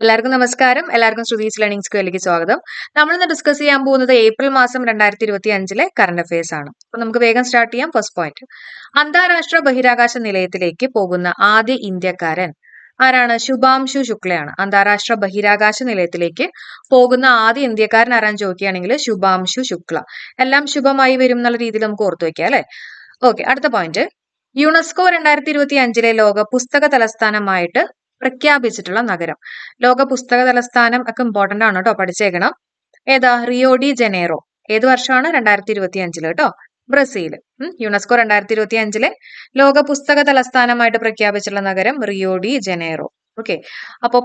എല്ലാവർക്കും നമസ്കാരം. എല്ലാവർക്കും ശ്രുതീസ് ലേണിംഗ് സ്ക്വയറിലേക്ക് സ്വാഗതം. നമ്മളിന്ന് ഡിസ്കസ് ചെയ്യാൻ പോകുന്നത് ഏപ്രിൽ മാസം 2025 കറണ്ട് അഫയേഴ്സ് ആണ്. അപ്പൊ നമുക്ക് വേഗം സ്റ്റാർട്ട് ചെയ്യാം. ഫസ്റ്റ് പോയിന്റ്, അന്താരാഷ്ട്ര ബഹിരാകാശ നിലയത്തിലേക്ക് പോകുന്ന ആദ്യ ഇന്ത്യക്കാരൻ ആരാണ്? ശുഭാംശു ശുക്ലയാണ്. അന്താരാഷ്ട്ര ബഹിരാകാശ നിലയത്തിലേക്ക് പോകുന്ന ആദ്യ ഇന്ത്യക്കാരൻ ആരാന്ന് ചോദിക്കുകയാണെങ്കിൽ ശുഭാംശു ശുക്ല. എല്ലാം ശുഭമായി വരും എന്നുള്ള രീതിയിൽ നമുക്ക് ഓർത്തു വെക്കാം അല്ലെ. ഓക്കെ, അടുത്ത പോയിന്റ്, യുനെസ്കോ 2025 ലോക പുസ്തക തലസ്ഥാനമായിട്ട് പ്രഖ്യാപിച്ചിട്ടുള്ള നഗരം. ലോക പുസ്തക തലസ്ഥാനം ഒക്കെ ഇമ്പോർട്ടന്റ് ആണ് കേട്ടോ, പഠിച്ചേക്കണം. ഏതാ? Rio de Janeiro. ഏത് വർഷമാണ്? 2025 കേട്ടോ, ബ്രസീൽ. യുനെസ്കോ 2025 ലോക പുസ്തക തലസ്ഥാനമായിട്ട് പ്രഖ്യാപിച്ചിട്ടുള്ള നഗരം റിയോ ഡി ജനേറോ. ഓക്കെ, അപ്പൊ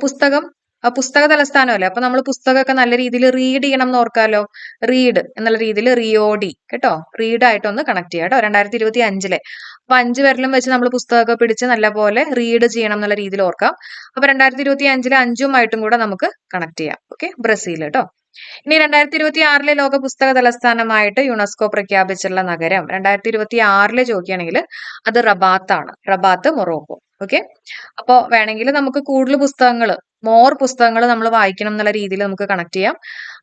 പുസ്തക തലസ്ഥാനമല്ലേ, അപ്പൊ നമ്മൾ പുസ്തകമൊക്കെ നല്ല രീതിയിൽ റീഡ് ചെയ്യണം എന്ന് ഓർക്കാലോ. റീഡ് എന്നുള്ള രീതിയിൽ റിയോഡി കേട്ടോ, റീഡ് ആയിട്ടൊന്ന് കണക്ട് ചെയ്യാം കേട്ടോ. 2025 അപ്പൊ 5 വിരലും വെച്ച് നമ്മൾ പുസ്തകമൊക്കെ പിടിച്ച് നല്ലപോലെ റീഡ് ചെയ്യണം എന്നുള്ള രീതിയിൽ ഓർക്കാം. അപ്പൊ 2025 5ഉമായിട്ടും കൂടെ നമുക്ക് കണക്ട് ചെയ്യാം. ഓക്കെ, ബ്രസീൽ കേട്ടോ. ഇനി 2026 ലോക പുസ്തക തലസ്ഥാനമായിട്ട് യുനെസ്കോ പ്രഖ്യാപിച്ചിട്ടുള്ള നഗരം 2026 ചോദിക്കുകയാണെങ്കിൽ അത് റബാത്താണ്. Rabat, Morocco. ഓക്കെ, അപ്പോ വേണമെങ്കിൽ നമുക്ക് കൂടുതൽ മോർ പുസ്തകങ്ങൾ നമ്മൾ വായിക്കണം എന്നുള്ള രീതിയിൽ നമുക്ക് കണക്ട് ചെയ്യാം.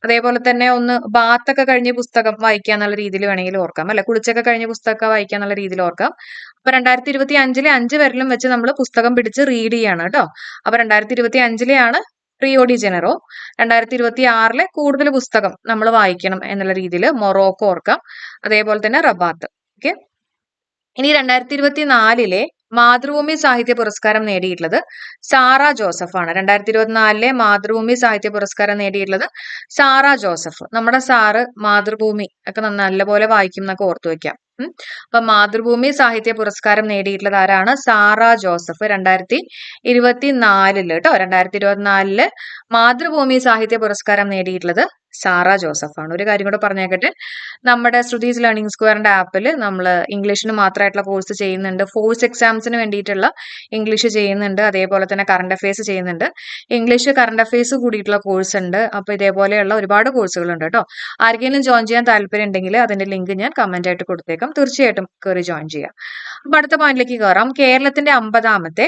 അതേപോലെ തന്നെ ഒന്ന് ബാത്തൊക്കെ കഴിഞ്ഞ പുസ്തകം വായിക്കുക എന്നുള്ള രീതിയിൽ വേണമെങ്കിൽ ഓർക്കാം അല്ലെ. കുളിച്ചൊക്കെ കഴിഞ്ഞ പുസ്തകമൊക്കെ വായിക്കുക എന്നുള്ള രീതിയിൽ ഓർക്കാം. അപ്പൊ 2025 5 വിരലും വെച്ച് നമ്മൾ പുസ്തകം പിടിച്ച് റീഡ് ചെയ്യാണ് കേട്ടോ. അപ്പൊ 2025 റിയോ ഡി ജനറോ. 2026 കൂടുതൽ പുസ്തകം നമ്മൾ വായിക്കണം എന്നുള്ള രീതിയിൽ മൊറോക്കോ ഓർക്കാം. അതേപോലെ തന്നെ റബാത്ത്. ഓക്കെ, ഇനി 2024 മാതൃഭൂമി സാഹിത്യ പുരസ്കാരം നേടിയിട്ടുള്ളത് സാറ ജോസഫ് ആണ്. 2024 മാതൃഭൂമി സാഹിത്യ പുരസ്കാരം നേടിയിട്ടുള്ളത് സാറ ജോസഫ്. നമ്മുടെ സാറ് മാതൃഭൂമി ഒക്കെ നല്ലപോലെ വായിക്കും എന്നൊക്കെ ഓർത്തു വെക്കാം. അപ്പൊ മാതൃഭൂമി സാഹിത്യ പുരസ്കാരം നേടിയിട്ടുള്ളത് ആരാണ്? Sara Joseph. 2024 കേട്ടോ, 2024 മാതൃഭൂമി സാഹിത്യ പുരസ്കാരം നേടിയിട്ടുള്ളത് സാറ ജോസഫ് ആണ്. ഒരു കാര്യം കൂടെ പറഞ്ഞേക്കട്ടെ, നമ്മുടെ ശ്രുതീസ് ലേണിംഗ് സ്ക്വയറിന്റെ ആപ്പിൽ നമ്മൾ ഇംഗ്ലീഷിന് മാത്രമായിട്ടുള്ള കോഴ്സ് ചെയ്യുന്നുണ്ട്. ഫോഴ്സ് എക്സാംസിന് വേണ്ടിയിട്ടുള്ള ഇംഗ്ലീഷ് ചെയ്യുന്നുണ്ട്. അതേപോലെ തന്നെ കറണ്ട് അഫയേഴ്സ് ചെയ്യുന്നുണ്ട്. ഇംഗ്ലീഷ് കറണ്ട് അഫയേഴ്സ് കൂടിയിട്ടുള്ള കോഴ്സ് ഉണ്ട്. അപ്പൊ ഇതേപോലെയുള്ള ഒരുപാട് കോഴ്സുകൾ ഉണ്ട് കേട്ടോ. ആർക്കെങ്കിലും ജോയിൻ ചെയ്യാൻ താല്പര്യം ഉണ്ടെങ്കിൽ അതിന്റെ ലിങ്ക് ഞാൻ കമന്റ് ആയിട്ട് കൊടുത്തേക്കാം. തീർച്ചയായിട്ടും കയറി ജോയിൻ ചെയ്യാം. അപ്പൊ അടുത്ത പോയിന്റിലേക്ക് കയറാം. കേരളത്തിന്റെ 50ാമത്തെ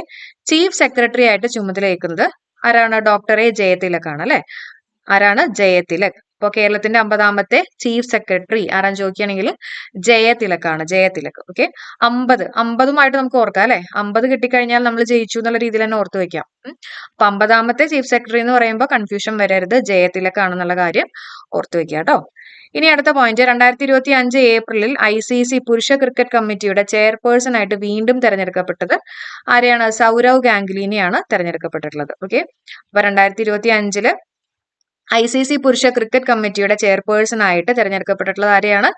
ചീഫ് സെക്രട്ടറി ആയിട്ട് ചുമതലയേക്കുന്നത് ആരാണ്? ഡോക്ടർ എ ജയതിലകാണ് അല്ലെ. ആരാണ്? ജയതിലക്. അപ്പൊ കേരളത്തിന്റെ 50ാമത്തെ ചീഫ് സെക്രട്ടറി ആരാന്ന് ചോദിക്കുകയാണെങ്കിൽ ജയതിലകാണ്. ജയതിലക്. ഓക്കെ, 50ഉമായിട്ട് നമുക്ക് ഓർക്കാം അല്ലെ. 50 കിട്ടിക്കഴിഞ്ഞാൽ നമ്മൾ ജയിച്ചു എന്നുള്ള രീതിയിൽ തന്നെ ഓർത്ത് വെക്കാം. അപ്പൊ 50ാമത്തെ ചീഫ് സെക്രട്ടറി എന്ന് പറയുമ്പോൾ കൺഫ്യൂഷൻ വരരുത്, ജയതിലക് ആണെന്നുള്ള കാര്യം ഓർത്ത് വെക്കുക കേട്ടോ. ഇനി അടുത്ത പോയിന്റ്, 2025 ഏപ്രിലിൽ ICC പുരുഷ ക്രിക്കറ്റ് കമ്മിറ്റിയുടെ ചെയർപേഴ്സൺ ആയിട്ട് വീണ്ടും തെരഞ്ഞെടുക്കപ്പെട്ടത് ആരെയാണ്? സൗരവ് ഗാംഗുലിനെയാണ് തെരഞ്ഞെടുക്കപ്പെട്ടിട്ടുള്ളത്. ഓക്കെ, അപ്പൊ 2025 ICC പുരുഷ ക്രിക്കറ്റ് കമ്മിറ്റിയുടെ ചെയർപേഴ്സൺ ആയിട്ട് തെരഞ്ഞെടുക്കപ്പെട്ടിട്ടുള്ളത് ആരെയാണ്?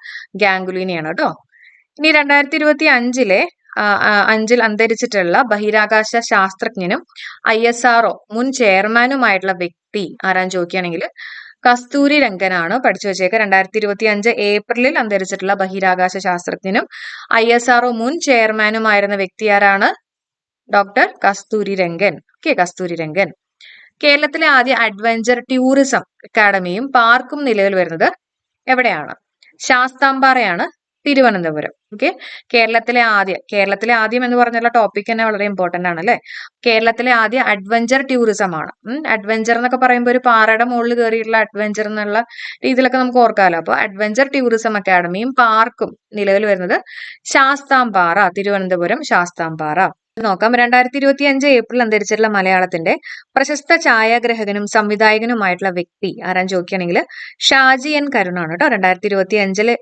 ഗാംഗുലിനെയാണ് കേട്ടോ. ഇനി 2025 അന്തരിച്ചിട്ടുള്ള ബഹിരാകാശ ശാസ്ത്രജ്ഞനും ISRO മുൻ ചെയർമാനുമായിട്ടുള്ള വ്യക്തി ആരാന്ന് ചോദിക്കുകയാണെങ്കിൽ കസ്തൂരി രംഗനാണ്. പഠിച്ചു വെച്ചേക്ക. 2025 ഏപ്രിലിൽ അന്തരിച്ചിട്ടുള്ള ബഹിരാകാശ ശാസ്ത്രജ്ഞനും ISRO മുൻ ചെയർമാനുമായിരുന്ന വ്യക്തി ആരാണ്? ഡോക്ടർ കസ്തൂരി രംഗൻ. ഓക്കെ, കസ്തൂരി രംഗൻ. കേരളത്തിലെ ആദ്യ അഡ്വഞ്ചർ ടൂറിസം അക്കാദമിയും പാർക്കും നിലവിൽ വരുന്നത് എവിടെയാണ്? ശാസ്താംപാറയാണ്, തിരുവനന്തപുരം. ഓക്കെ, കേരളത്തിലെ ആദ്യം എന്ന് പറഞ്ഞുള്ള ടോപ്പിക് തന്നെ വളരെ ഇമ്പോർട്ടന്റ് ആണ് അല്ലെ. കേരളത്തിലെ ആദ്യ അഡ്വഞ്ചർ ടൂറിസം ആണ്. അഡ്വഞ്ചർ എന്നൊക്കെ പറയുമ്പോൾ ഒരു പാറയുടെ മുകളിൽ കയറിയിട്ടുള്ള അഡ്വഞ്ചർ എന്നുള്ള രീതിയിലൊക്കെ നമുക്ക് ഓർക്കാമല്ലോ. അപ്പൊ അഡ്വഞ്ചർ ടൂറിസം അക്കാദമിയും പാർക്കും നിലവിൽ വരുന്നത് ശാസ്താംപാറ, തിരുവനന്തപുരം ശാസ്താംപാറ. നോക്കാം. 2025 ഏപ്രിൽ അന്തരിച്ചിട്ടുള്ള മലയാളത്തിന്റെ പ്രശസ്ത ഛായാഗ്രഹകനും സംവിധായകനുമായിട്ടുള്ള വ്യക്തി ആരാന്ന് ചോദിക്കുകയാണെങ്കിൽ ഷാജി എൻ കരുണാണ് കേട്ടോ. 2025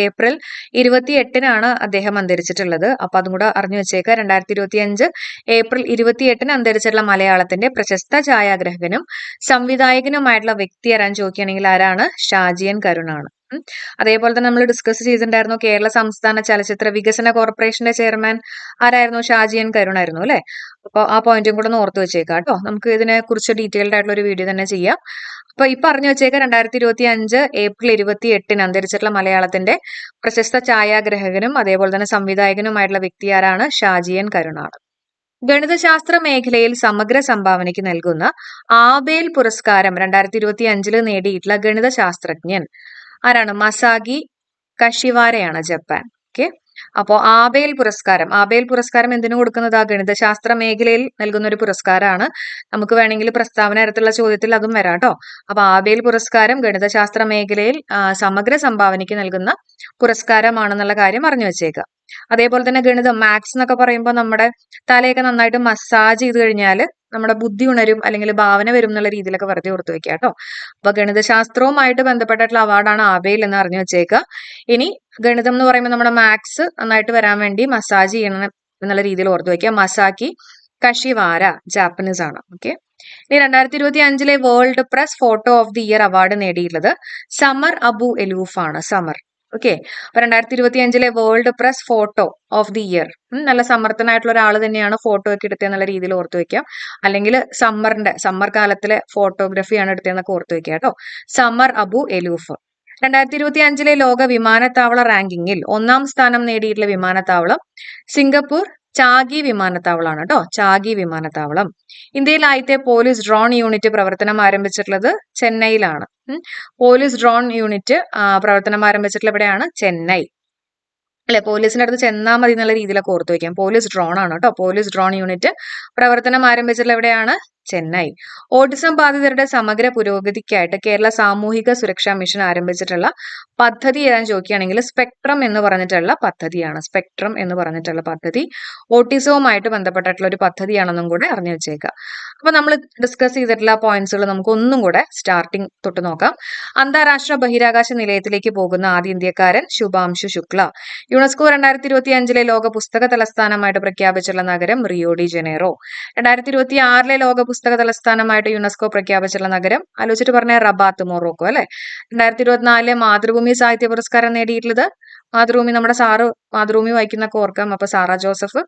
ഏപ്രിൽ 28 അദ്ദേഹം അന്തരിച്ചിട്ടുള്ളത്. അപ്പൊ അതും കൂടെ അറിഞ്ഞു വെച്ചേക്ക. 2025 ഏപ്രിൽ 28 അന്തരിച്ചിട്ടുള്ള മലയാളത്തിന്റെ പ്രശസ്ത ഛായാഗ്രഹകനും സംവിധായകനുമായിട്ടുള്ള വ്യക്തി ആരാന്ന് ചോദിക്കുകയാണെങ്കിൽ ആരാണ്? ഷാജി എൻ കരുണാണ്. അതേപോലെ തന്നെ നമ്മൾ ഡിസ്കസ് ചെയ്തിട്ടുണ്ടായിരുന്നു, കേരള സംസ്ഥാന ചലച്ചിത്ര വികസന കോർപ്പറേഷന്റെ ചെയർമാൻ ആരായിരുന്നു? ഷാജി എൻ കരുണായിരുന്നു അല്ലെ. അപ്പൊ ആ പോയിന്റും കൂടെ ഒന്ന് ഓർത്ത് വെച്ചേക്കാം കേട്ടോ. നമുക്ക് ഇതിനെ കുറിച്ച് ഡീറ്റെയിൽഡ് ആയിട്ടുള്ള ഒരു വീഡിയോ തന്നെ ചെയ്യാം. അപ്പൊ ഇപ്പൊ അറിഞ്ഞു വെച്ചേക്കാം, 2025 ഏപ്രിൽ 28 അന്തരിച്ചിട്ടുള്ള മലയാളത്തിന്റെ പ്രശസ്ത ഛായാഗ്രഹകനും അതേപോലെ തന്നെ സംവിധായകനുമായിട്ടുള്ള വ്യക്തി ആരാണ്? ഷാജി എൻ കരുണാണ്. ഗണിതശാസ്ത്ര മേഖലയിൽ സമഗ്ര സംഭാവനയ്ക്ക് നൽകുന്ന ആബേൽ പുരസ്കാരം 2025 നേടിയിട്ടുള്ള ഗണിതശാസ്ത്രജ്ഞൻ ആരാണ്? മസാഗി കഷിവാരയാണ്, ജപ്പാൻ. ഓക്കെ, അപ്പോൾ ആബേൽ പുരസ്കാരം എന്തിനു കൊടുക്കുന്നത്? ആ ഗണിതശാസ്ത്ര മേഖലയിൽ നൽകുന്ന ഒരു പുരസ്കാരമാണ്. നമുക്ക് വേണമെങ്കിൽ പ്രസ്താവന തരത്തിലുള്ള ചോദ്യത്തിൽ അതും വരാം കേട്ടോ. അപ്പൊ ആബേൽ പുരസ്കാരം ഗണിതശാസ്ത്ര മേഖലയിൽ സമഗ്ര സംഭാവനയ്ക്ക് നൽകുന്ന പുരസ്കാരമാണെന്നുള്ള കാര്യം അറിഞ്ഞു വെച്ചേക്കുക. അതേപോലെ തന്നെ ഗണിതം, മാത്സ് എന്നൊക്കെ പറയുമ്പോൾ നമ്മുടെ തലയൊക്കെ നന്നായിട്ട് മസാജ് ചെയ്ത് കഴിഞ്ഞാൽ നമ്മുടെ ബുദ്ധി ഉണരും, അല്ലെങ്കിൽ ഭാവന വരും എന്നുള്ള രീതിയിലൊക്കെ വെറുതെ ഓർത്ത് വെക്കുക കേട്ടോ. അപ്പൊ ഗണിതശാസ്ത്രവുമായിട്ട് ബന്ധപ്പെട്ടിട്ടുള്ള അവാർഡാണ് ആബേൽ എന്ന് അറിഞ്ഞു വെച്ചേക്കുക. ഇനി ഗണിതം എന്ന് പറയുമ്പോൾ നമ്മുടെ മാത്സ് നന്നായിട്ട് വരാൻ വേണ്ടി മസാജ് ചെയ്യണം എന്നുള്ള രീതിയിൽ ഓർത്ത് വെക്കുക. മസാക്കി കഷിവാര, ജാപ്പനീസ് ആണ്. ഓക്കെ. ഇനി 2025 world press photo of the year award നേടിയിട്ടുള്ളത് സമർ അബു എലൂഫ് ആണ്. സമർ. ഓക്കെ. അപ്പൊ 2025 world press photo of the year, നല്ല സമർത്ഥനായിട്ടുള്ള ഒരാൾ തന്നെയാണ് ഫോട്ടോ ഒക്കെ എടുത്തതെന്നുള്ള രീതിയിൽ ഓർത്ത് വെക്കാം. അല്ലെങ്കിൽ സമ്മർ കാലത്തിലെ ഫോട്ടോഗ്രാഫിയാണ് എടുത്തതെന്നൊക്കെ ഓർത്ത് വെക്കുക കേട്ടോ. സമർ അബു എലൂഫ്. 2025 ലോക വിമാനത്താവള റാങ്കിങ്ങിൽ 1-ാം സ്ഥാനം നേടിയിട്ടുള്ള വിമാനത്താവളം സിംഗപ്പൂർ ചാഗി വിമാനത്താവളമാണ് കേട്ടോ. ചാഗി വിമാനത്താവളം. ഇന്ത്യയിൽ ആദ്യത്തെ പോലീസ് ഡ്രോൺ യൂണിറ്റ് പ്രവർത്തനം ആരംഭിച്ചിട്ടുള്ളത് ചെന്നൈയിലാണ്. പോലീസ് ഡ്രോൺ യൂണിറ്റ് പ്രവർത്തനം ആരംഭിച്ചിട്ടുള്ള എവിടെയാണ്? ചെന്നൈ. അല്ലെ, പോലീസിന്റെ അടുത്ത് ചെന്നാൽ മതി എന്നുള്ള രീതിയിലൊക്കെ ഓർത്ത് വയ്ക്കാം. പോലീസ് ഡ്രോൺ ആണ് കേട്ടോ. പോലീസ് ഡ്രോൺ യൂണിറ്റ് പ്രവർത്തനം ആരംഭിച്ചിട്ടുള്ള എവിടെയാണ്? ചെന്നൈ. ഓട്ടിസം ബാധിതരുടെ സമഗ്ര പുരോഗതിക്കായിട്ട് കേരള സാമൂഹിക സുരക്ഷാ മിഷൻ ആരംഭിച്ചിട്ടുള്ള പദ്ധതി ഏതാന്ന് ചോദിക്കുകയാണെങ്കിൽ സ്പെക്ട്രം എന്ന് പറഞ്ഞിട്ടുള്ള പദ്ധതിയാണ്. സ്പെക്ട്രം എന്ന് പറഞ്ഞിട്ടുള്ള പദ്ധതി ഓട്ടിസവുമായിട്ട് ബന്ധപ്പെട്ടിട്ടുള്ള ഒരു പദ്ധതിയാണെന്നും കൂടെ അറിഞ്ഞു വെച്ചേക്കുക. അപ്പൊ നമ്മൾ ഡിസ്കസ് ചെയ്തിട്ടുള്ള പോയിന്റ്സുകൾ നമുക്ക് ഒന്നും കൂടെ സ്റ്റാർട്ടിങ് തൊട്ട് നോക്കാം. അന്താരാഷ്ട്ര ബഹിരാകാശ നിലയത്തിലേക്ക് പോകുന്ന ആദ്യ ഇന്ത്യക്കാരൻ ശുഭാംശു ശുക്ല. യുനെസ്കോ 2025 ലോക പുസ്തക തലസ്ഥാനമായിട്ട് പ്രഖ്യാപിച്ചിട്ടുള്ള നഗരം റിയോ ഡി ജനീറോ. 2026 ലോക പുസ്തക തലസ്ഥാനമായിട്ട് യുനെസ്കോ പ്രഖ്യാപിച്ചിട്ടുള്ള നഗരം ആലോചിച്ചിട്ട് പറഞ്ഞ റബാത്ത്, മൊറോക്കോ. അല്ലെ. 2024 മാതൃഭൂമി സാഹിത്യ പുരസ്കാരം നേടിയിട്ടുള്ളത് മാതൃഭൂമി, നമ്മുടെ മാതൃഭൂമി വായിക്കുന്നൊക്കെ ഓർക്കാം. അപ്പൊ സാറ ജോസഫ്.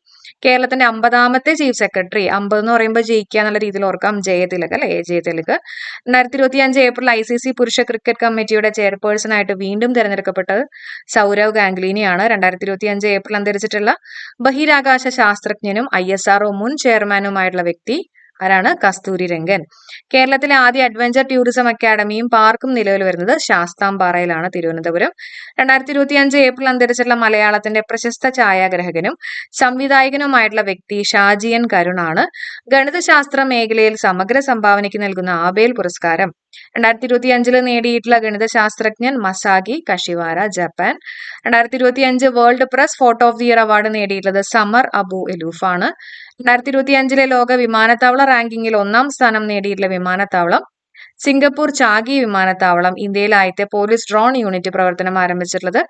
കേരളത്തിന്റെ 50ാമത്തെ ചീഫ് സെക്രട്ടറി, 50 എന്ന് പറയുമ്പോൾ ജയിക്കുക എന്നുള്ള രീതിയിൽ ഓർക്കാം, ജയതിലക്. അല്ലെ, ജയതിലക്. 2025 ഏപ്രിൽ ICC പുരുഷ ക്രിക്കറ്റ് കമ്മിറ്റിയുടെ ചെയർപേഴ്സൺ ആയിട്ട് വീണ്ടും തിരഞ്ഞെടുക്കപ്പെട്ടത് സൗരവ് ഗാംഗുലിനെയാണ്. 2025 ഏപ്രിൽ അന്തരിച്ചിട്ടുള്ള ബഹിരാകാശ ശാസ്ത്രജ്ഞനും ISRO മുൻ ചെയർമാനുമായിട്ടുള്ള വ്യക്തി ആരാണ്? കസ്തൂരി രംഗൻ. കേരളത്തിലെ ആദ്യ അഡ്വഞ്ചർ ടൂറിസം അക്കാദമിയും പാർക്കും നിലവിൽ വരുന്നത് ശാസ്താംപാറയിലാണ്, തിരുവനന്തപുരം. 2025 ഏപ്രിൽ അന്തരിച്ചിട്ടുള്ള മലയാളത്തിന്റെ പ്രശസ്ത ഛായാഗ്രഹകനും സംവിധായകനുമായിട്ടുള്ള വ്യക്തി ഷാജിയൻ കരുണാണ്. ഗണിതശാസ്ത്ര മേഖലയിൽ സമഗ്ര സംഭാവനയ്ക്ക് നൽകുന്ന ആബേൽ പുരസ്കാരം 2025 നേടിയിട്ടുള്ള ഗണിതശാസ്ത്രജ്ഞൻ Masaki Kashiwara, Japan. 2025 world press photo of the year award നേടിയിട്ടുള്ളത് സമർ അബു എലൂഫ് ആണ്. 2025 ലോക വിമാനത്താവള റാങ്കിങ്ങിൽ 1-ാം സ്ഥാനം നേടിയിട്ടുള്ള വിമാനത്താവളം സിംഗപ്പൂർ ചാഗി വിമാനത്താവളം. ഇന്ത്യയിൽ ആദ്യത്തെ പോലീസ് ഡ്രോൺ യൂണിറ്റ് പ്രവർത്തനം ആരംഭിച്ചിട്ടുള്ളത്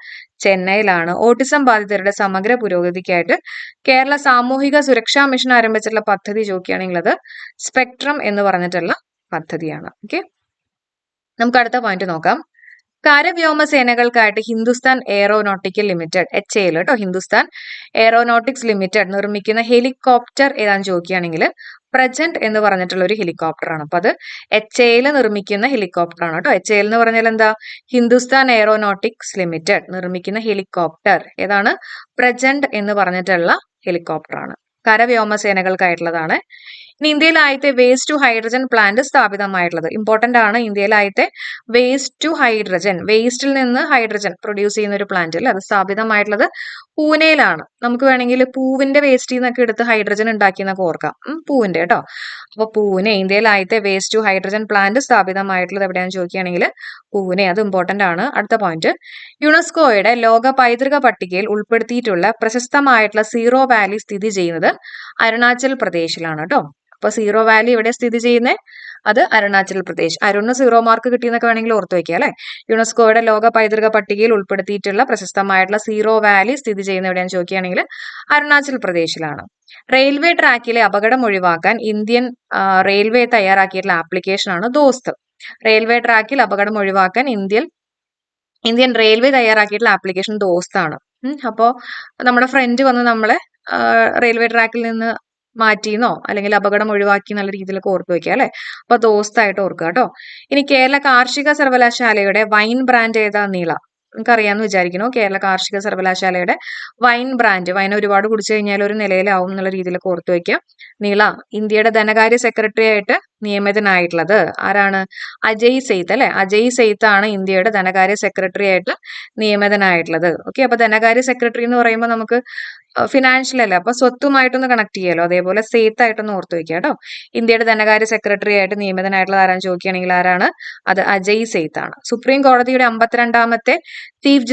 ചെന്നൈയിലാണ്. ഓട്ടിസം ബാധിതരുടെ സമഗ്ര പുരോഗതിക്കായിട്ട് കേരള സാമൂഹിക സുരക്ഷാ മിഷൻ ആരംഭിച്ചിട്ടുള്ള പദ്ധതി ചോദിക്കുകയാണെങ്കിൽ അത് സ്പെക്ട്രം എന്ന് പറഞ്ഞിട്ടുള്ള പദ്ധതിയാണ്. ഓക്കെ. നമുക്ക് അടുത്ത പോയിന്റ് നോക്കാം. കരവ്യോമസേനകൾക്കായിട്ട് ഹിന്ദുസ്ഥാൻ എയറോനോട്ടിക്കൽ ലിമിറ്റഡ്, HAL കേട്ടോ, ഹിന്ദുസ്ഥാൻ എയറോനോട്ടിക്സ് ലിമിറ്റഡ് നിർമ്മിക്കുന്ന ഹെലികോപ്റ്റർ ഏതാന്ന് ചോദിക്കുകയാണെങ്കിൽ പ്രജന്റ് എന്ന് പറഞ്ഞിട്ടുള്ള ഒരു ഹെലികോപ്റ്റർ ആണ്. അപ്പൊ അത് HAL നിർമ്മിക്കുന്ന ഹെലികോപ്റ്റർ ആണ് കേട്ടോ. HAL എന്ന് പറഞ്ഞാൽ എന്താ? ഹിന്ദുസ്ഥാൻ എയറോനോട്ടിക്സ് ലിമിറ്റഡ് നിർമ്മിക്കുന്ന ഹെലികോപ്റ്റർ ഏതാണ്? പ്രജന്റ് എന്ന് പറഞ്ഞിട്ടുള്ള ഹെലികോപ്റ്റർ ആണ്. കരവ്യോമസേനകൾക്കായിട്ടുള്ളതാണ്. ഇനി ഇന്ത്യയിൽ ആദ്യത്തെ വേസ്റ്റ് ടു ഹൈഡ്രജൻ പ്ലാന്റ് സ്ഥാപിതമായിട്ടുള്ളത് ഇമ്പോർട്ടന്റ് ആണ്. ഇന്ത്യയിൽ ആദ്യത്തെ വേസ്റ്റ് ടു ഹൈഡ്രജൻ, വേസ്റ്റിൽ നിന്ന് ഹൈഡ്രജൻ പ്രൊഡ്യൂസ് ചെയ്യുന്ന ഒരു പ്ലാന്റ് അല്ലേ, അത് സ്ഥാപിതമായിട്ടുള്ളത് പൂനെയിലാണ്. നമുക്ക് വേണമെങ്കിൽ പൂവിന്റെ വേസ്റ്റിൽ നിന്നൊക്കെ എടുത്ത് ഹൈഡ്രജൻ ഉണ്ടാക്കിയെന്നൊക്കെ ഓർക്കാം. പൂവിന്റെ കേട്ടോ. അപ്പൊ പൂനെ, ഇന്ത്യയിൽ ആദ്യത്തെ വേസ്റ്റ് ടു ഹൈഡ്രജൻ പ്ലാന്റ് സ്ഥാപിതമായിട്ടുള്ളത് എവിടെയാണെന്ന് ചോദിക്കുകയാണെങ്കിൽ പൂനെ, അത് ഇമ്പോർട്ടന്റ് ആണ്. അടുത്ത പോയിന്റ്, യുനെസ്കോയുടെ ലോക പൈതൃക പട്ടികയിൽ ഉൾപ്പെടുത്തിയിട്ടുള്ള പ്രശസ്തമായിട്ടുള്ള സീറോ വാലി സ്ഥിതി ചെയ്യുന്നത് അരുണാചൽ പ്രദേശിലാണ് കേട്ടോ. അപ്പൊ സീറോ വാലി എവിടെ സ്ഥിതി ചെയ്യുന്നത്? അത് അരുണാചൽ പ്രദേശ്. അരുണ് 0 മാർക്ക് കിട്ടിയെന്നൊക്കെ വേണമെങ്കിൽ ഓർത്ത് വെക്കുക അല്ലെ. യുനെസ്കോയുടെ ലോക പൈതൃക പട്ടികയിൽ ഉൾപ്പെടുത്തിയിട്ടുള്ള പ്രശസ്തമായിട്ടുള്ള സീറോ വാലി സ്ഥിതി ചെയ്യുന്ന എവിടെയാണെന്ന് ചോദിക്കുകയാണെങ്കിൽ അരുണാചൽ പ്രദേശിലാണ്. റെയിൽവേ ട്രാക്കിലെ അപകടം ഒഴിവാക്കാൻ ഇന്ത്യൻ റെയിൽവേ തയ്യാറാക്കിയിട്ടുള്ള ആപ്ലിക്കേഷൻ ആണ് ദോസ്ത്. റെയിൽവേ ട്രാക്കിൽ അപകടം ഒഴിവാക്കാൻ ഇന്ത്യൻ റെയിൽവേ തയ്യാറാക്കിയിട്ടുള്ള ആപ്ലിക്കേഷൻ ദോസ്താണ്. അപ്പോ നമ്മുടെ ഫ്രണ്ട് വന്ന് നമ്മളെ റെയിൽവേ ട്രാക്കിൽ നിന്ന് മാറ്റിന്നോ അല്ലെങ്കിൽ അപകടം ഒഴിവാക്കി എന്നുള്ള രീതിയിലൊക്കെ ഓർത്ത് വെക്കുക അല്ലെ. അപ്പൊ ദോസ്തായിട്ട് ഓർക്കുക കേട്ടോ. ഇനി കേരള കാർഷിക സർവകലാശാലയുടെ വൈൻ ബ്രാൻഡ് ഏതാ? നീള. നിങ്ങൾക്ക് അറിയാമെന്ന് വിചാരിക്കുന്നു. കേരള കാർഷിക സർവകലാശാലയുടെ വൈൻ ബ്രാൻഡ്, വൈൻ ഒരുപാട് കുടിച്ചു കഴിഞ്ഞാൽ ഒരു നിലയിലാവും എന്നുള്ള രീതിയിലൊക്കെ ഓർത്തു വയ്ക്കുക. നിള, ഇന്ത്യയുടെ ധനകാര്യ സെക്രട്ടറി ആയിട്ട് നിയമിതനായിട്ടുള്ളത് ആരാണ്? അജയ് സെയ്ത്ത് അല്ലെ. അജയ് സെയ്ത്ത് ആണ് ഇന്ത്യയുടെ ധനകാര്യ സെക്രട്ടറി ആയിട്ട് നിയമിതനായിട്ടുള്ളത്. ഓക്കെ, അപ്പൊ ധനകാര്യ സെക്രട്ടറി എന്ന് പറയുമ്പോൾ നമുക്ക് ഫിനാൻഷ്യൽ അല്ല, അപ്പൊ സ്വത്തുമായിട്ടൊന്ന് കണക്ട് ചെയ്യാലോ. അതേപോലെ സെയ്ത്ത് ആയിട്ടൊന്ന് ഓർത്ത് വെക്കുക കേട്ടോ. ഇന്ത്യയുടെ ധനകാര്യ സെക്രട്ടറി ആയിട്ട് നിയമിതനായിട്ടുള്ള ആരാന്ന് ചോദിക്കുകയാണെങ്കിൽ ആരാണ്? അത് അജയ് സെയ്ത്ത് ആണ്. സുപ്രീം കോടതിയുടെ 52ാമത്തെ ചീഫ്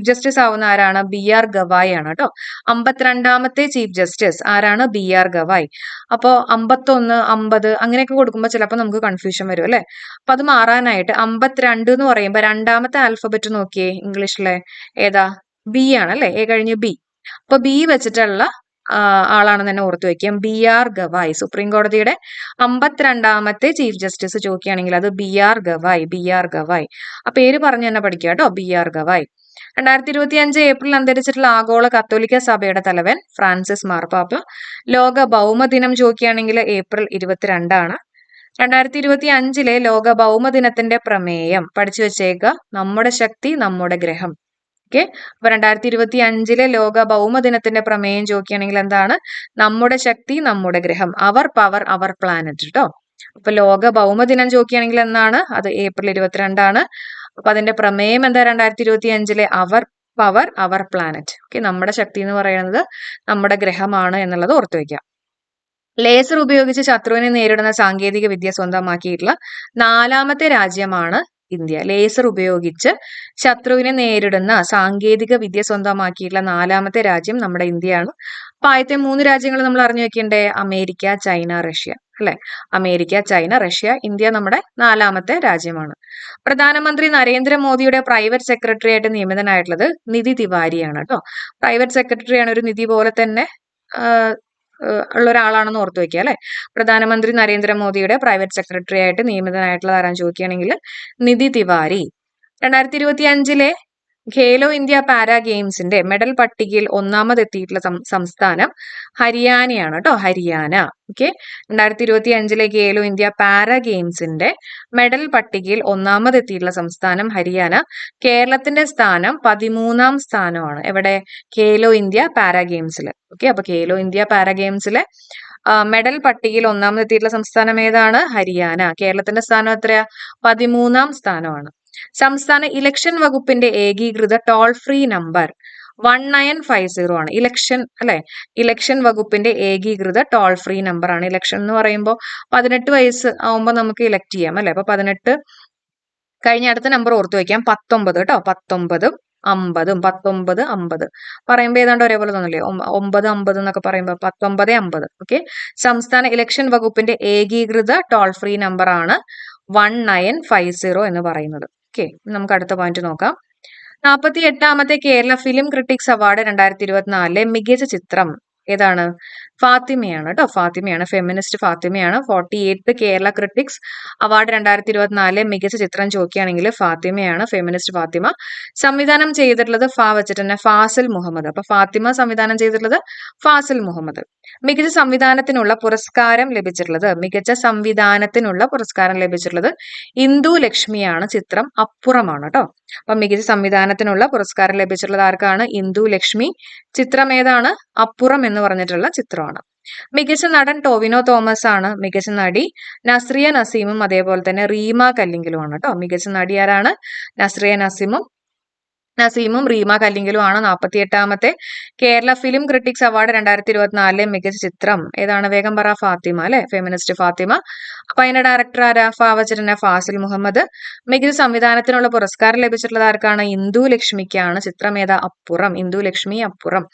ജസ്റ്റിസ് ആവുന്ന ആരാണ്? BR ഗവായി ആണ് കേട്ടോ. 52ാമത്തെ ചീഫ് ജസ്റ്റിസ് ആരാണ്? BR ഗവായി. അപ്പോ 51, 50 അങ്ങനെയൊക്കെ കൊടുക്കുമ്പോൾ ചിലപ്പോൾ നമുക്ക് കൺഫ്യൂഷൻ വരും അല്ലെ. അപ്പൊ അത് മാറാനായിട്ട് 52 എന്ന് പറയുമ്പോൾ രണ്ടാമത്തെ ആൽഫബറ്റ് നോക്കിയേ, ഇംഗ്ലീഷിലെ ഏതാ? B ആണ് അല്ലെ. A കഴിഞ്ഞ് B. അപ്പൊ B വെച്ചിട്ടുള്ള ആളാണെന്ന് തന്നെ ഓർത്തു വെക്കാം. BR ഗവായി. സുപ്രീം കോടതിയുടെ 52ാമത്തെ ചീഫ് ജസ്റ്റിസ് ചോദിക്കുകയാണെങ്കിൽ അത് BR ഗവായി. ആ പേര് പറഞ്ഞു തന്നെ പഠിക്കുക കേട്ടോ, BR ഗവായി. 2025 ഏപ്രിൽ അന്തരിച്ചിട്ടുള്ള ആഗോള കത്തോലിക്ക സഭയുടെ തലവൻ ഫ്രാൻസിസ് മാർപ്പാപ്പ. ലോക ഭൗമദിനം ചോദിക്കുകയാണെങ്കിൽ ഏപ്രിൽ 22 ആണ്. 2025 ലോക ഭൗമദിനത്തിന്റെ പ്രമേയം പഠിച്ചു വെച്ചേക്കുക, നമ്മുടെ ശക്തി നമ്മുടെ ഗ്രഹം. ഓക്കെ, അപ്പൊ 2025 ലോക ഭൗമദിനത്തിന്റെ പ്രമേയം ചോദിക്കുകയാണെങ്കിൽ എന്താണ്? നമ്മുടെ ശക്തി നമ്മുടെ ഗ്രഹം, അവർ പവർ അവർ പ്ലാനറ്റ് കേട്ടോ. അപ്പൊ ലോക ഭൗമദിനം ചോദിക്കുകയാണെങ്കിൽ എന്നാണ്? അത് ഏപ്രിൽ 22 ആണ്. അപ്പൊ അതിന്റെ പ്രമേയം എന്താ? 2025 അവർ പവർ അവർ പ്ലാനറ്റ്. ഓക്കെ, നമ്മുടെ ശക്തി എന്ന് പറയുന്നത് നമ്മുടെ ഗ്രഹമാണ് എന്നുള്ളത് ഓർത്തു വെക്കാം. ലേസർ ഉപയോഗിച്ച് ശത്രുവിനെ നേരിടുന്ന സാങ്കേതിക വിദ്യ സ്വന്തമാക്കിയിട്ടുള്ള 4ാമത്തെ രാജ്യമാണ് ഇന്ത്യ. ലേസർ ഉപയോഗിച്ച് ശത്രുവിനെ നേരിടുന്ന സാങ്കേതിക വിദ്യ സ്വന്തമാക്കിയിട്ടുള്ള 4ാമത്തെ രാജ്യം നമ്മുടെ ഇന്ത്യയാണ്. അപ്പൊ ആദ്യത്തെ 3 രാജ്യങ്ങൾ നമ്മൾ അറിഞ്ഞു വെക്കണ്ടേ? അമേരിക്ക, ചൈന, റഷ്യ അല്ലെ. അമേരിക്ക, ചൈന, റഷ്യ, ഇന്ത്യ നമ്മുടെ 4ാമത്തെ രാജ്യമാണ്. പ്രധാനമന്ത്രി നരേന്ദ്രമോദിയുടെ പ്രൈവറ്റ് സെക്രട്ടറി ആയിട്ട് നിയമിതനായിട്ടുള്ളത് നിധി തിവാരിയാണ് കേട്ടോ. പ്രൈവറ്റ് സെക്രട്ടറിയാണ്, ഒരു നിധി പോലെ തന്നെ ഉള്ള ഒരാളാണെന്ന് ഓർത്തു വെക്കുക അല്ലെ. പ്രധാനമന്ത്രി നരേന്ദ്രമോദിയുടെ പ്രൈവറ്റ് സെക്രട്ടറി ആയിട്ട് നിയമിതനായിട്ടുള്ള ആരാന്ന് ചോദിക്കുകയാണെങ്കിൽ നിധി തിവാരി. 2025 ഖേലോ ഇന്ത്യ പാരാ ഗെയിംസിന്റെ മെഡൽ പട്ടികയിൽ 1ാമതെത്തിയിട്ടുള്ള സംസ്ഥാനം ഹരിയാനയാണ് കേട്ടോ. Haryana. Okay, 2025 Khelo India para ഗെയിംസിന്റെ മെഡൽ പട്ടികയിൽ 1ാമതെത്തിയിട്ടുള്ള സംസ്ഥാനം ഹരിയാന. കേരളത്തിന്റെ സ്ഥാനം 13ാം സ്ഥാനമാണ്. എവിടെ? ഖേലോ ഇന്ത്യ പാരാ ഗെയിംസിൽ. ഓക്കെ, അപ്പൊ ഖേലോ ഇന്ത്യ പാരാ ഗെയിംസിലെ മെഡൽ പട്ടികയിൽ 1ാമതെത്തിയിട്ടുള്ള സംസ്ഥാനം ഏതാണ്? ഹരിയാന. കേരളത്തിന്റെ സ്ഥാനം എത്രയാ? 13ാം സ്ഥാനമാണ്. സംസ്ഥാന ഇലക്ഷൻ വകുപ്പിന്റെ ഏകീകൃത ടോൾ ഫ്രീ നമ്പർ 1950 ആണ്. ഇലക്ഷൻ അല്ലെ, ഇലക്ഷൻ വകുപ്പിന്റെ ഏകീകൃത ടോൾ ഫ്രീ നമ്പർ ആണ്. ഇലക്ഷൻ എന്ന് പറയുമ്പോൾ 18 വയസ്സ് ആവുമ്പോൾ നമുക്ക് ഇലക്ട് ചെയ്യാം അല്ലെ. അപ്പൊ 18 കഴിഞ്ഞ അടുത്ത നമ്പർ ഓർത്തു വെക്കാം, 19 കേട്ടോ. 19, 50, 19, 50 പറയുമ്പോൾ ഏതാണ്ട് ഒരേപോലെ തോന്നില്ലേ? 9, 50 എന്നൊക്കെ പറയുമ്പോൾ 19, 50. ഓക്കെ, സംസ്ഥാന ഇലക്ഷൻ വകുപ്പിന്റെ ഏകീകൃത ടോൾ ഫ്രീ നമ്പർ ആണ് 1950 എന്ന് പറയുന്നത്. ഓക്കെ, നമുക്ക് അടുത്ത പോയിന്റ് നോക്കാം. 48ാമത്തെ കേരള ഫിലിം ക്രിട്ടിക്സ് അവാർഡ് 2024 മികച്ച ചിത്രം ഏതാണ്? ഫാത്തിമയാണ് കേട്ടോ. ഫാത്തിമയാണ്, ഫെമിനിസ്റ്റ് ഫാത്തിമയാണ്. 48th കേരള ക്രിട്ടിക്സ് അവാർഡ് 2024 മികച്ച ചിത്രം ചോദിക്കുകയാണെങ്കിൽ ഫാത്തിമയാണ്, ഫെമിനിസ്റ്റ് ഫാത്തിമ. സംവിധാനം ചെയ്തിട്ടുള്ളത് വെച്ചിട്ട് തന്നെ ഫാസിൽ മുഹമ്മദ്. അപ്പൊ ഫാത്തിമ സംവിധാനം ചെയ്തിട്ടുള്ളത് ഫാസിൽ മുഹമ്മദ്. മികച്ച സംവിധാനത്തിനുള്ള പുരസ്കാരം ലഭിച്ചിട്ടുള്ളത് ഇന്ദു ലക്ഷ്മിയാണ്. ചിത്രം അപ്പുറമാണ് കേട്ടോ. അപ്പൊ മികച്ച സംവിധാനത്തിനുള്ള പുരസ്കാരം ലഭിച്ചിട്ടുള്ളത് ആർക്കാണ്? ഇന്ദു ലക്ഷ്മി. ചിത്രം ഏതാണ്? അപ്പുറം എന്ന് പറഞ്ഞിട്ടുള്ള ചിത്രമാണ്. മികച്ച നടൻ ടോവിനോ തോമസ് ആണ്. മികച്ച നടി നസ്രിയ നസീമും അതേപോലെ തന്നെ റീമ കല്ലിങ്കലുമാണ് കേട്ടോ. മികച്ച നടി ആരാണ്? നസ്രിയ നസീമും റീമ കല്ലിങ്കലും ആണ്. 48ാമത്തെ കേരള ഫിലിം ക്രിട്ടിക്സ് അവാർഡ് 2024 മികച്ച ചിത്രം ഏതാണ്? വേഗം പറ. ഫാത്തിമ അല്ലെ, ഫെമിനിസ്റ്റ് ഫാത്തിമ. അപ്പൊ അതിന്റെ ഡയറക്ടർ ആരാ? വെച്ചിട്ട് ഫാസിൽ മുഹമ്മദ്. മികച്ച സംവിധാനത്തിനുള്ള പുരസ്കാരം ലഭിച്ചിട്ടുള്ളത് ആർക്കാണ്? ഇന്ദു ലക്ഷ്മിക്കാണ്. ചിത്രം ഏതാ? അപ്പുറം. ഇന്ദു ലക്ഷ്മി, അപ്പുറം.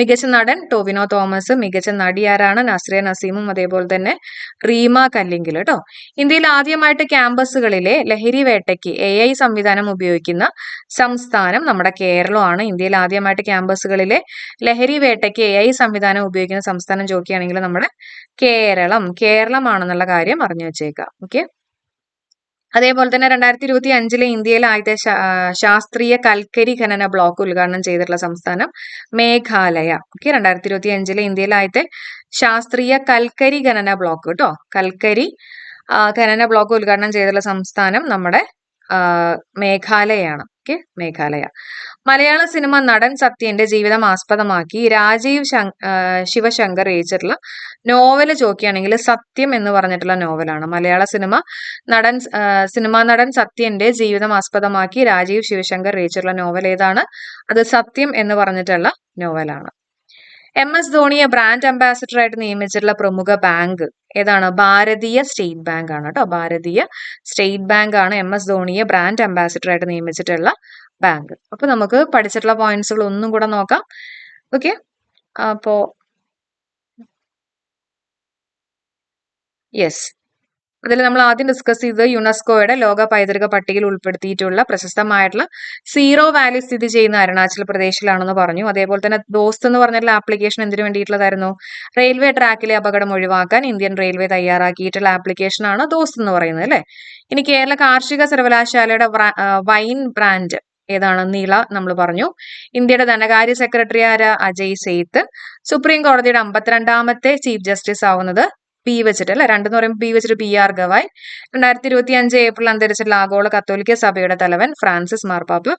മികച്ച നടൻ ടോവിനോ തോമസ്. മികച്ച നടി ആരാണ്? നസ്രിയ നസീമും അതേപോലെ തന്നെ റീമ കല്ലിങ്കൽ കേട്ടോ. ഇന്ത്യയിൽ ആദ്യമായിട്ട് ക്യാമ്പസുകളിലെ ലഹരി വേട്ടയ്ക്ക് AI സംവിധാനം ഉപയോഗിക്കുന്ന സംസ്ഥാനം നമ്മുടെ കേരളമാണ്. ഇന്ത്യയിൽ ആദ്യമായിട്ട് ക്യാമ്പസുകളിലെ ലഹരി വേട്ടയ്ക്ക് AI സംവിധാനം ഉപയോഗിക്കുന്ന സംസ്ഥാനം ചോദിക്കുകയാണെങ്കിൽ നമ്മുടെ കേരളമാണെന്നുള്ള കാര്യം അറിഞ്ഞു വെച്ചേക്കാം. ഓക്കെ, അതേപോലെ തന്നെ 2025 ഇന്ത്യയിലെ ആദ്യത്തെ ശാസ്ത്രീയ കൽക്കരി ഖനന ബ്ലോക്ക് ഉദ്ഘാടനം ചെയ്തിട്ടുള്ള സംസ്ഥാനം മേഘാലയ. ഓക്കെ, 2025 ഇന്ത്യയിലെ ആദ്യത്തെ ശാസ്ത്രീയ കൽക്കരി ഖനന ബ്ലോക്ക് കേട്ടോ. കൽക്കരി ഖനന ബ്ലോക്ക് ഉദ്ഘാടനം ചെയ്തിട്ടുള്ള സംസ്ഥാനം നമ്മുടെ മേഘാലയയാണ്. ഓക്കെ, മേഘാലയ. മലയാള സിനിമ നടൻ സത്യന്റെ ജീവിതം ആസ്പദമാക്കി രാജീവ് ശിവശങ്കർ രചിച്ചിട്ടുള്ള നോവല് ചോദിക്കുകയാണെങ്കിൽ സത്യം എന്ന് പറഞ്ഞിട്ടുള്ള നോവലാണ്. മലയാള സിനിമാ നടൻ സത്യന്റെ ജീവിതം ആസ്പദമാക്കി രാജീവ് ശിവശങ്കർ രചിച്ചിട്ടുള്ള നോവൽ ഏതാണ്? അത് സത്യം എന്ന് പറഞ്ഞിട്ടുള്ള നോവലാണ്. MS ധോണിയെ ബ്രാൻഡ് അംബാസിഡർ ആയിട്ട് നിയമിച്ചിട്ടുള്ള പ്രമുഖ ബാങ്ക് ഏതാണ്? ഭാരതീയ സ്റ്റേറ്റ് ബാങ്ക് ആണ് കേട്ടോ. ഭാരതീയ സ്റ്റേറ്റ് ബാങ്ക് ആണ് MS ധോണിയെ ബ്രാൻഡ് അംബാസിഡർ ആയിട്ട് നിയമിച്ചിട്ടുള്ള ബാങ്ക്. അപ്പൊ നമുക്ക് പഠിച്ചിട്ടുള്ള പോയിന്റ്സുകൾ ഒന്നും കൂടെ നോക്കാം. ഓക്കെ, അപ്പോ യെസ്, അതിൽ നമ്മൾ ആദ്യം ഡിസ്കസ് ചെയ്തത് യുനെസ്കോയുടെ ലോക പൈതൃക പട്ടികയിൽ ഉൾപ്പെടുത്തിയിട്ടുള്ള പ്രശസ്തമായിട്ടുള്ള സീറോ വാലി സ്ഥിതി ചെയ്യുന്ന അരുണാചൽ പ്രദേശിലാണെന്ന് പറഞ്ഞു. അതേപോലെ തന്നെ ദോസ്ത് എന്ന് പറഞ്ഞിട്ടുള്ള ആപ്ലിക്കേഷൻ എന്തിനു വേണ്ടിയിട്ടുള്ളതായിരുന്നു? റെയിൽവേ ട്രാക്കിലെ അപകടം ഒഴിവാക്കാൻ ഇന്ത്യൻ റെയിൽവേ തയ്യാറാക്കിയിട്ടുള്ള ആപ്ലിക്കേഷൻ ആണ് ദോസ്ത് എന്ന് പറയുന്നത് അല്ലെ. ഇനി കേരള കാർഷിക സർവകലാശാലയുടെ വൈൻ ബ്രാൻഡ് ഏതാണ്? നീള നമ്മൾ പറഞ്ഞു. ഇന്ത്യയുടെ ധനകാര്യ സെക്രട്ടറി ആര്? അജയ് സെയ്ത്ത്. സുപ്രീം കോടതിയുടെ 52ാമത്തെ ചീഫ് ജസ്റ്റിസ് ആവുന്നത് പി വെച്ചിട്ട് അല്ലെ, രണ്ടെന്ന് പറയുമ്പോൾ പി വെച്ചിട്ട് PR ഗവായ്. 2025 ഏപ്രിൽ അന്തരിച്ചിട്ടുള്ള ആഗോള കത്തോലിക്ക സഭയുടെ തലവൻ ഫ്രാൻസിസ് മാർപ്പാപ്പ.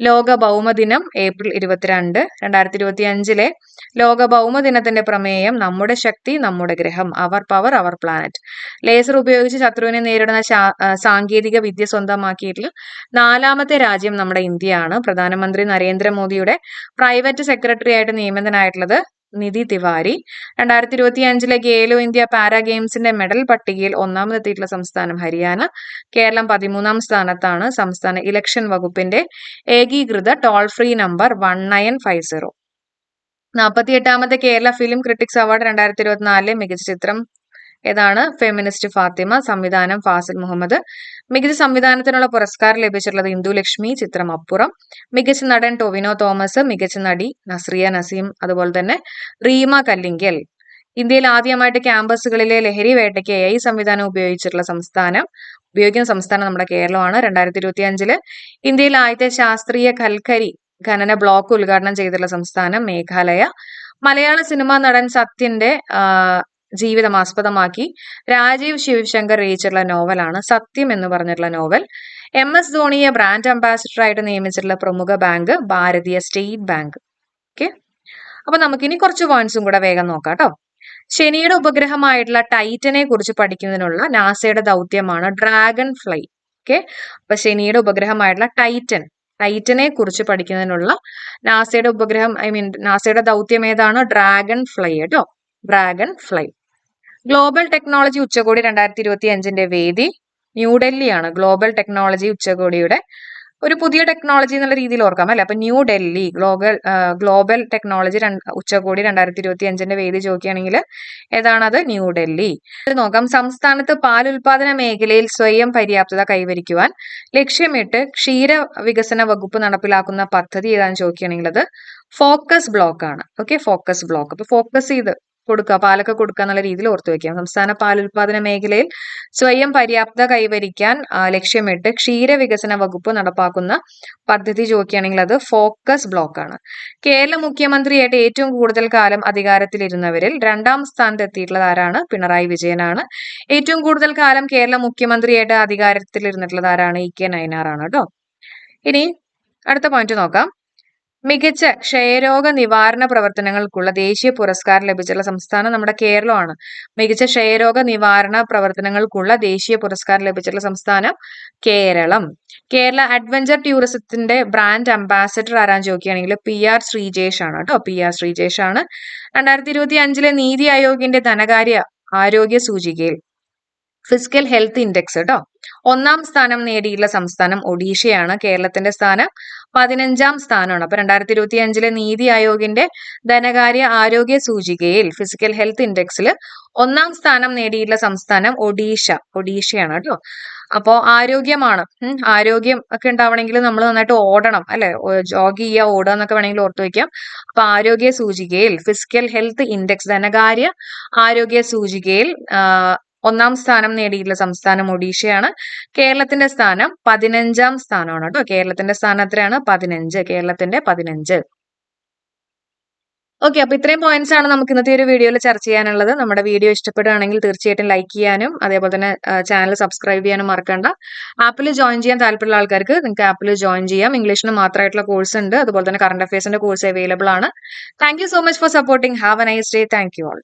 ലോക ഭൗമദിനം ഏപ്രിൽ 22. 2025 ലോക ഭൗമദിനത്തിന്റെ പ്രമേയം നമ്മുടെ ശക്തി നമ്മുടെ ഗ്രഹം, അവർ പവർ അവർ പ്ലാനറ്റ്. ലേസർ ഉപയോഗിച്ച് ശത്രുവിനെ നേരിടുന്ന സാങ്കേതിക വിദ്യ സ്വന്തമാക്കിയിട്ടുള്ള 4ാമത്തെ രാജ്യം നമ്മുടെ ഇന്ത്യയാണ്. പ്രധാനമന്ത്രി നരേന്ദ്രമോദിയുടെ പ്രൈവറ്റ് സെക്രട്ടറി ആയിട്ട് നിയമിതനായിട്ടുള്ളത് നിധി തിവാരി. 2025 ഖേലോ ഇന്ത്യ പാരാ ഗെയിംസിന്റെ മെഡൽ പട്ടികയിൽ 1ാമതെത്തിയിട്ടുള്ള സംസ്ഥാനം ഹരിയാന. കേരളം 13ാം സ്ഥാനത്താണ്. സംസ്ഥാന ഇലക്ഷൻ വകുപ്പിന്റെ ഏകീകൃത ടോൾ ഫ്രീ നമ്പർ 1950. 48ാമത്തെ കേരള ഫിലിം ക്രിട്ടിക്സ് അവാർഡ് 2024 മികച്ച ചിത്രം ഏതാണ്? ഫെമിനിസ്റ്റ് ഫാത്തിമ. സംവിധാനം ഫാസിൽ മുഹമ്മദ്. മികച്ച സംവിധാനത്തിനുള്ള പുരസ്കാരം ലഭിച്ചിട്ടുള്ളത് ഇന്ദുലക്ഷ്മി. ചിത്രം അപ്പുറം. മികച്ച നടൻ ടൊവിനോ തോമസ്. മികച്ച നടി നസ്രിയ നസീം. അതുപോലെ തന്നെ റീമ കല്ലിങ്കൽ. ഇന്ത്യയിൽ ആദ്യമായിട്ട് ക്യാമ്പസുകളിലെ ലഹരി വേട്ടയ്ക്ക് AI സംവിധാനം ഉപയോഗിക്കുന്ന സംസ്ഥാനം നമ്മുടെ കേരളമാണ്. 2025 ഇന്ത്യയിൽ ആദ്യത്തെ ശാസ്ത്രീയ കൽക്കരി ഖനന ബ്ലോക്ക് ഉദ്ഘാടനം ചെയ്തിട്ടുള്ള സംസ്ഥാനം മേഘാലയ. മലയാള സിനിമാ നടൻ സത്യന്റെ ജീവിതം ആസ്പദമാക്കി രാജീവ് ശിവശങ്കർ രചിച്ചിട്ടുള്ള നോവലാണ് സത്യം എന്ന് പറഞ്ഞിട്ടുള്ള നോവൽ. MS ധോണിയെ ബ്രാൻഡ് അംബാസിഡർ ആയിട്ട് നിയമിച്ചിട്ടുള്ള പ്രമുഖ ബാങ്ക് ഭാരതീയ സ്റ്റേറ്റ് ബാങ്ക്. ഓക്കെ, അപ്പൊ നമുക്കിനി കുറച്ച് പോയിന്റ്സും കൂടെ വേഗം നോക്കാം കേട്ടോ. ശനിയുടെ ഉപഗ്രഹമായിട്ടുള്ള ടൈറ്റനെ കുറിച്ച് പഠിക്കുന്നതിനുള്ള നാസയുടെ ദൗത്യമാണ് ഡ്രാഗൺ ഫ്ലൈ. ഓക്കെ, അപ്പൊ ശനിയുടെ ഉപഗ്രഹമായിട്ടുള്ള ടൈറ്റനെ കുറിച്ച് പഠിക്കുന്നതിനുള്ള നാസയുടെ ദൗത്യം ഏതാണ്? ഡ്രാഗൺ ഫ്ലൈ കേട്ടോ, ഡ്രാഗൺ ഫ്ലൈ. ഗ്ലോബൽ ടെക്നോളജി ഉച്ചകോടി 2025 വേദി ന്യൂഡൽഹിയാണ്. ഗ്ലോബൽ ടെക്നോളജി ഉച്ചകോടിയുടെ ഒരു പുതിയ ടെക്നോളജി എന്നുള്ള രീതിയിൽ ഓർക്കാം അല്ലെ. അപ്പൊ ന്യൂഡൽഹി ഗ്ലോബൽ ടെക്നോളജി ഉച്ചകോടി 2025 വേദി ചോദിക്കുകയാണെങ്കിൽ ഏതാണത്? ന്യൂഡൽഹി. നോക്കാം. സംസ്ഥാനത്ത് പാൽ ഉൽപാദന മേഖലയിൽ സ്വയം പര്യാപ്തത കൈവരിക്കുവാൻ ലക്ഷ്യമിട്ട് ക്ഷീര വികസന വകുപ്പ് നടപ്പിലാക്കുന്ന പദ്ധതി ഏതാണെന്ന് ചോദിക്കുകയാണെങ്കിൽ അത് ഫോക്കസ് ബ്ലോക്ക് ആണ്. Okay, focus block. അപ്പൊ ഫോക്കസ് ചെയ്ത് കൊടുക്കുക, പാലൊക്കെ കൊടുക്കുക എന്നുള്ള രീതിയിൽ ഓർത്തു വെക്കാം. സംസ്ഥാന പാലുൽപാദന മേഖലയിൽ സ്വയം പര്യാപ്തത കൈവരിക്കാൻ ലക്ഷ്യമിട്ട് ക്ഷീര വികസന വകുപ്പ് നടപ്പാക്കുന്ന പദ്ധതി ചോദിക്കുകയാണെങ്കിൽ അത് ഫോക്കസ് ബ്ലോക്ക് ആണ്. കേരള മുഖ്യമന്ത്രിയായിട്ട് ഏറ്റവും കൂടുതൽ കാലം അധികാരത്തിലിരുന്നവരിൽ 2ാം സ്ഥാനത്ത് എത്തിയിട്ടുള്ളത് ആരാണ്? പിണറായി വിജയനാണ്. ഏറ്റവും കൂടുതൽ കാലം കേരള മുഖ്യമന്ത്രിയായിട്ട് അധികാരത്തിലിരുന്നിട്ടുള്ളത് ആരാണ്? EK നയനാർ ആണ് കേട്ടോ. ഇനി അടുത്ത പോയിന്റ് നോക്കാം. മികച്ച ക്ഷയരോഗ നിവാരണ പ്രവർത്തനങ്ങൾക്കുള്ള ദേശീയ പുരസ്കാരം ലഭിച്ചിട്ടുള്ള സംസ്ഥാനം നമ്മുടെ കേരളമാണ്. മികച്ച ക്ഷയരോഗ നിവാരണ പ്രവർത്തനങ്ങൾക്കുള്ള ദേശീയ പുരസ്കാരം ലഭിച്ചിട്ടുള്ള സംസ്ഥാനം കേരളം. കേരള അഡ്വഞ്ചർ ടൂറിസത്തിന്റെ ബ്രാൻഡ് അംബാസിഡർ ആരാന്ന് ചോദിക്കുകയാണെങ്കിൽ PR ശ്രീജേഷ് ആണ് കേട്ടോ, PR ശ്രീജേഷ് ആണ്. 2025 നീതി ആയോഗിന്റെ ധനകാര്യ ആരോഗ്യ സൂചികയിൽ ഫിസിക്കൽ ഹെൽത്ത് ഇൻഡെക്സ് കേട്ടോ 1ാം സ്ഥാനം നേടിയിട്ടുള്ള സംസ്ഥാനം ഒഡീഷയാണ്. കേരളത്തിന്റെ സ്ഥാനം 15ാം സ്ഥാനമാണ്. അപ്പൊ 2025 നീതി ആയോഗിന്റെ ധനകാര്യ ആരോഗ്യ സൂചികയിൽ ഫിസിക്കൽ ഹെൽത്ത് ഇൻഡെക്സിൽ 1ാം സ്ഥാനം നേടിയിട്ടുള്ള സംസ്ഥാനം ഒഡീഷയാണ് കേട്ടോ. അപ്പോ ആരോഗ്യമാണ്. ആരോഗ്യം ഒക്കെ ഉണ്ടാവണമെങ്കിൽ നമ്മൾ നന്നായിട്ട് ഓടണം അല്ലെ, ജോഗ് ചെയ്യുക, ഓടുക എന്നൊക്കെ വേണമെങ്കിൽ ഓർത്തു വെക്കാം. അപ്പൊ ആരോഗ്യ സൂചികയിൽ ഫിസിക്കൽ ഹെൽത്ത് ഇൻഡെക്സ് ധനകാര്യ ആരോഗ്യ സൂചികയിൽ 1ാം സ്ഥാനം നേടിയിട്ടുള്ള സംസ്ഥാനം ഒഡീഷയാണ്. കേരളത്തിന്റെ സ്ഥാനം 15ാം സ്ഥാനമാണ് കേട്ടോ. കേരളത്തിന്റെ സ്ഥാനം എത്രയാണ്? 15. കേരളത്തിന്റെ 15. ഓക്കെ, അപ്പൊ ഇത്രയും പോയിന്റ്സ് ആണ് നമുക്ക് ഇന്നത്തെ ഒരു വീഡിയോയിൽ ചർച്ച ചെയ്യാനുള്ളത്. നമ്മുടെ വീഡിയോ ഇഷ്ടപ്പെടുകയാണെങ്കിൽ തീർച്ചയായിട്ടും ലൈക്ക് ചെയ്യാനും അതേപോലെ തന്നെ ചാനൽ സബ്സ്ക്രൈബ് ചെയ്യാനും മറക്കണ്ട. ആപ്പിൽ ജോയിൻ ചെയ്യാൻ താല്പര്യമുള്ള ആൾക്കാർക്ക് നിങ്ങൾക്ക് ആപ്പിൽ ജോയിൻ ചെയ്യാം. ഇംഗ്ലീഷിന് മാത്രമായിട്ടുള്ള കോഴ്സ് ഉണ്ട്, അതുപോലെ തന്നെ കറണ്ട് അഫയേഴ്സിന്റെ കോഴ്സ് അവൈലബിൾ ആണ്. Thank you so much for supporting. Have A nice day. Thank you all.